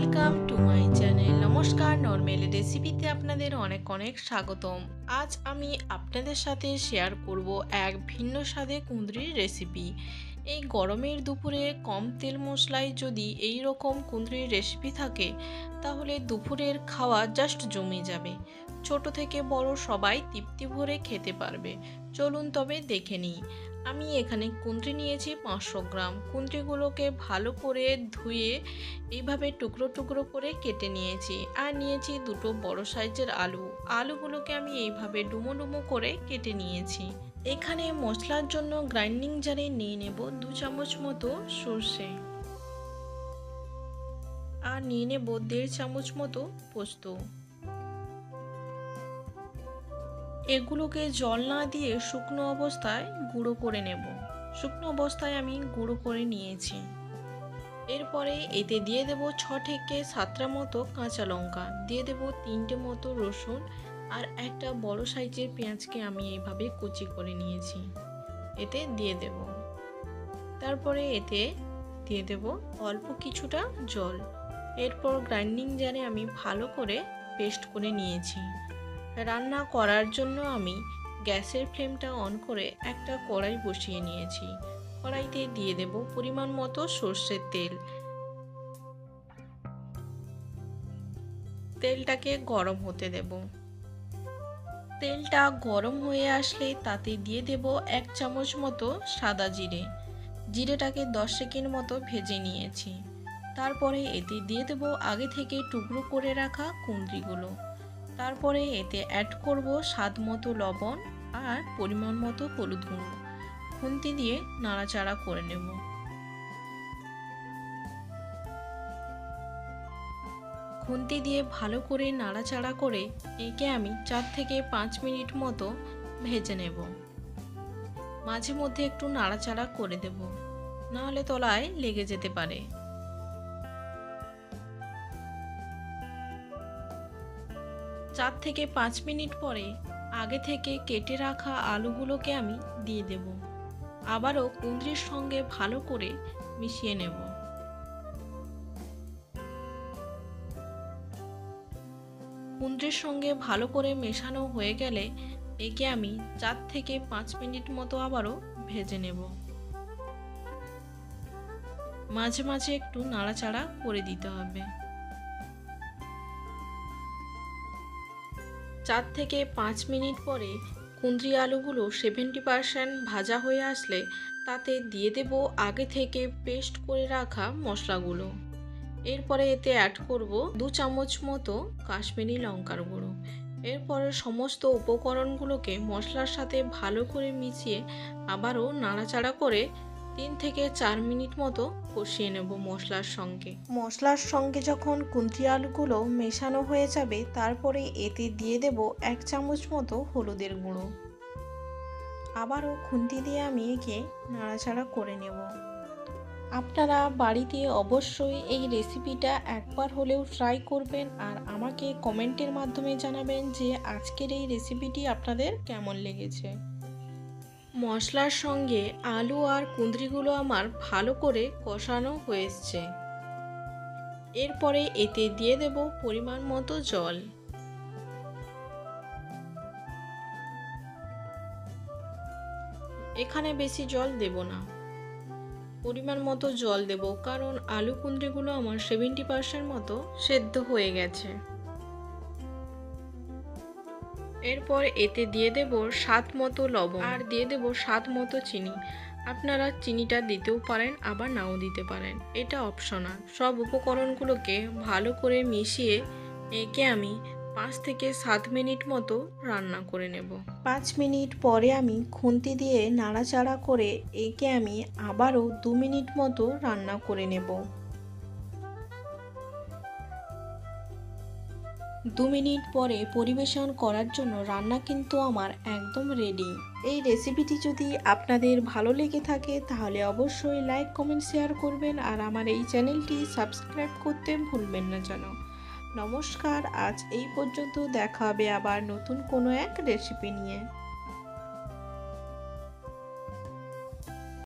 Welcome to my channel. নমস্কার, নরমেল রেসিপিতে আপনাদের অনেক অনেক স্বাগতম। আজ আমি আপনাদের সাথে শেয়ার করব এক ভিন্ন স্বাদে কুঁদরির রেসিপি। এই গরমের দুপুরে কম তেল মশলায় যদি এই রকম কুঁদরির রেসিপি থাকে তাহলে দুপুরের খাওয়া জাস্ট জমে যাবে। ছোট থেকে বড় সবাই তৃপ্তি ভরে খেতে পারবে। চলুন তবে দেখে নিই। আমি এখানে কুঁদরি নিয়েছি 500 গ্রাম। কুঁদরিগুলোকে ভালো করে ধুয়ে এইভাবে টুকরো টুকরো করে কেটে নিয়েছি। আর নিয়েছি দুটো বড় সাইজের আলুগুলোকে আমি এইভাবে ডুমো ডুমো করে কেটে নিয়েছি। এখানে মশলার জন্য গ্রাইন্ডিং জারে নিয়ে নেব 2 চামচ মতো সর্ষে, আর নিয়ে নেব 1.5 চামচ মতো পোস্ত। এগুলোকে জল না দিয়ে শুকনো অবস্থায় গুঁড়ো করে নেব। শুকনো অবস্থায় আমি গুঁড়ো করে নিয়েছি। এরপরে এতে দিয়ে দেব 6 থেকে 7টা মতো কাঁচা লঙ্কা, দিয়ে দেব 3টে মতো রসুন, আর একটা বড় সাইজের পেঁয়াজকে আমি এইভাবে কুচি করে নিয়েছি। এতে দিয়ে দেব। তারপরে এতে দিয়ে দেব অল্প কিছুটা জল। এরপর গ্রাইন্ডিং জারে আমি ভালো করে পেস্ট করে নিয়েছি। রান্না করার জন্য আমি গ্যাসের ফ্লেমটা অন করে একটা কড়াই বসিয়ে নিয়েছি। কড়াইতে দিয়ে দেব পরিমাণ মতো সর্ষের তেল। তেলটাকে গরম হতে দেব। তেলটা গরম হয়ে আসলে তাতে দিয়ে দেব 1 চামচ মতো সাদা জিরে। জিরেটাকে 10 সেকেন্ড মতো ভেজে নিয়েছি। তারপরে এতে দিয়ে দেব আগে থেকে টুকরো করে রাখা কুঁদরিগুলো। তারপরে এতে অ্যাড করব স্বাদ মতো লবণ আর পরিমাণ মতো হলুদ গুঁড়ো। খুন্তি দিয়ে নাড়াচাড়া করে নেব। খুন্তি দিয়ে ভালো করে নাড়াচাড়া করে একে আমি 4 থেকে 5 মিনিট মতো ভেজে নেব। মাঝে মধ্যে একটু নাড়াচাড়া করে দেব, নাহলে তলায় লেগে যেতে পারে। 4 থেকে 5 মিনিট পরে আগে থেকে কেটে রাখা আলুগুলোকে আমি দিয়ে দেব। আবারও কুঁদরির সঙ্গে ভালো করে মিশিয়ে নেব। কুঁদরির সঙ্গে ভালো করে মেশানো হয়ে গেলে একে আমি 4 থেকে 5 মিনিট মতো আবারও ভেজে নেব। মাঝে মাঝে একটু নাড়াচাড়া করে দিতে হবে। 4 থেকে 5 মিনিট পরে কুঁদরি আলুগুলো 70% ভাজা হয়ে আসলে তাতে দিয়ে দেব আগে থেকে পেস্ট করে রাখা মশলাগুলো। এরপরে এতে অ্যাড করব 2 চামচ মতো কাশ্মীরি লঙ্কার গুঁড়ো। এরপরে সমস্ত উপকরণগুলোকে মশলার সাথে ভালো করে মিশিয়ে আবারও নাড়াচাড়া করে 3 থেকে 4 মিনিট মতো কষিয়ে নেব মশলার সঙ্গে। মশলার সঙ্গে যখন কুঁদরি আলুগুলো মেশানো হয়ে যাবে তারপরে এতে দিয়ে দেব 1 চামচ মতো হলুদের গুঁড়ো। আবারও খুন্তি দিয়ে আমি একে নাড়াচাড়া করে নেব। আপনারা বাড়িতে অবশ্যই এই রেসিপিটা একবার হলেও ট্রাই করবেন আর আমাকে কমেন্টের মাধ্যমে জানাবেন যে আজকের এই রেসিপিটি আপনাদের কেমন লেগেছে। মশলার সঙ্গে আলু আর কুঁদরিগুলো আমার ভালো করে কষানো হয়েছে। এরপরে এতে দিয়ে দেব পরিমাণ মতো জল। এখানে বেশি জল দেব না, পরিমাণ মতো জল দেব, কারণ আলু কুঁদরিগুলো আমার 70% মতো সেদ্ধ হয়ে গেছে। এরপর এতে দিয়ে দেব স্বাদ মতো লবণ আর দিয়ে দেব স্বাদ মতো চিনি। আপনারা চিনিটা দিতেও পারেন আবার নাও দিতে পারেন, এটা অপশনাল। সব উপকরণগুলোকে ভালো করে মিশিয়ে একে আমি 5 থেকে 7 মিনিট মতো রান্না করে নেব। 5 মিনিট পরে আমি খুন্তি দিয়ে নাড়াচাড়া করে একে আমি আবারও 2 মিনিট মতো রান্না করে নেব। 2 মিনিট পরে পরিবেশন করার জন্য রান্না কিন্তু আমার একদম রেডি। এই রেসিপিটি যদি আপনাদের ভালো লেগে থাকে তাহলে অবশ্যই লাইক কমেন্ট শেয়ার করবেন আর আমার এই চ্যানেলটি সাবস্ক্রাইব করতে ভুলবেন না যেন। নমস্কার, আজ এই পর্যন্ত। দেখা হবে আবার নতুন কোনো এক রেসিপি নিয়ে।